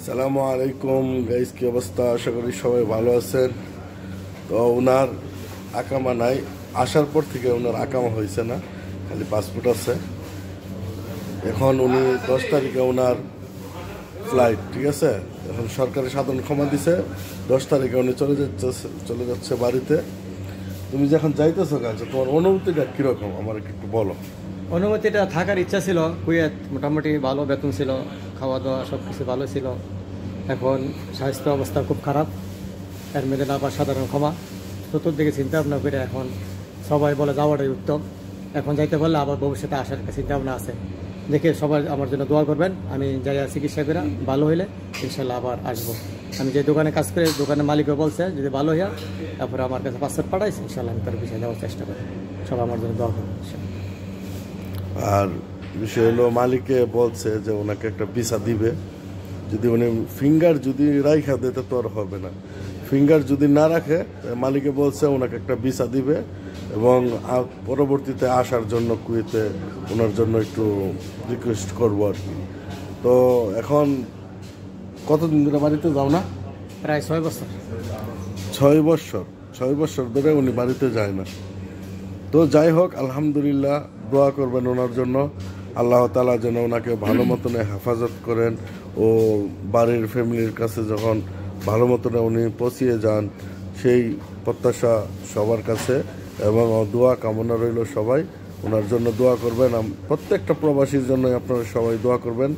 সালামু আলাইকুম গাইস, কি অবস্থা? আশা করি সবাই ভালো আছেন। তো ওনার আকামা নাই, আসার পর থেকে ওনার আকামা হয়েছে না, খালি পাসপোর্ট আছে। এখন উনি 10 তারিখে ওনার ফ্লাইট, ঠিক আছে। এখন সরকারি সাধারণ ক্ষমা দিছে, 10 তারিখে উনি চলে যাচ্ছে বাড়িতে। তুমি যখন যাইতেছো কাছে, তোমার অনুভূতিটা কিরকম আমার একটু বলো। অনুমতিটা থাকার ইচ্ছা ছিল। কুয়েত মোটামুটি ভালো বেতন ছিল, খাওয়া দাওয়া সব কিছু ভালো ছিল। এখন স্বাস্থ্য অবস্থা খুব খারাপ, এর মধ্যে না পাওয়ার সাধারণ ক্ষমা। চতুর্দিকে চিন্তা ভাবনা করে এখন সবাই বলে যাওয়াটাই উত্তম। এখন যাইতে পারলে আবার ভবিষ্যতে আসার একটা চিন্তা ভাবনা আছে। দেখে সবাই আমার জন্য দোয়া করবেন। আমি যাই চিকিৎসা করে ভালো হইলে ইনশাল্লাহ আবার আসবো। আমি যে দোকানে কাজ করে দোকানের মালিকও বলছে যদি ভালো হইয়া তারপরে আমার কাছে পাসপোর্ট পাঠাইছে, ইনশাল্লাহ আমি তার বিষয়ে যাওয়ার চেষ্টা করি। সবাই আমার জন্য দোয়া করবেন। আর বিষয় হলো, মালিকে বলছে যে ওনাকে একটা ভিসা দিবে। যদি উনি ফিঙ্গার যদি রাইখা দেয় তো আর হবে না। ফিঙ্গার যদি না রাখে, মালিকে বলছে ওনাকে একটা ভিসা দিবে এবং পরবর্তীতে আসার জন্য কুয়েতে ওনার জন্য একটু রিকোয়েস্ট করবো আর কি। তো এখন কতদিন ধরে বাড়িতে যাও না? প্রায় 6 বছর। 6 বছর ধরে উনি বাড়িতে যায় না। তো যাই হোক, আলহামদুলিল্লাহ, দোয়া করবেন ওনার জন্য। আল্লাহ তাআলা যেন ওনাকে ভালো মতনে হেফাজত করেন ও বাড়ির ফ্যামিলির কাছে যখন ভালো মতনে উনি পৌঁছিয়ে যান, সেই প্রত্যাশা সবার কাছে। এবং দোয়া কামনা রইল, সবাই ওনার জন্য দোয়া করবেন। প্রত্যেকটা প্রবাসীর জন্য আপনারা সবাই দোয়া করবেন।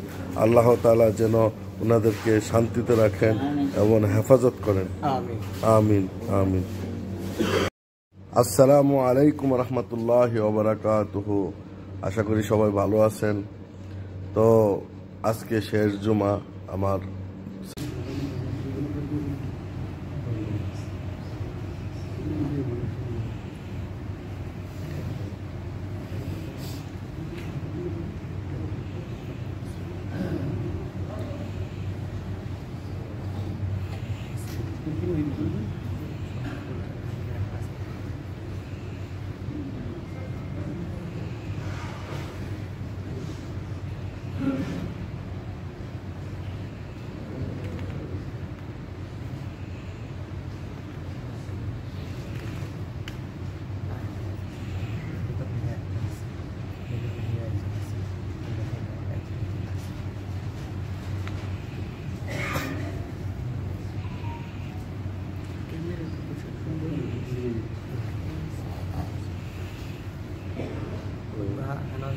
আল্লাহ তাআলা যেন ওনাদেরকে শান্তিতে রাখেন এবং হেফাজত করেন। আমিন আমিন আমিন। আসসালামু আলাইকুম রহমতুল্লাহি ওয়া বারাকাতুহু। আশা করি সবাই ভালো আছেন। তো আজকে শেষ জুমা আমার।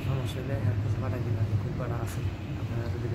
সমস্যা হলে পাঠাই দিন, খুব করা আছে আপনারা যদি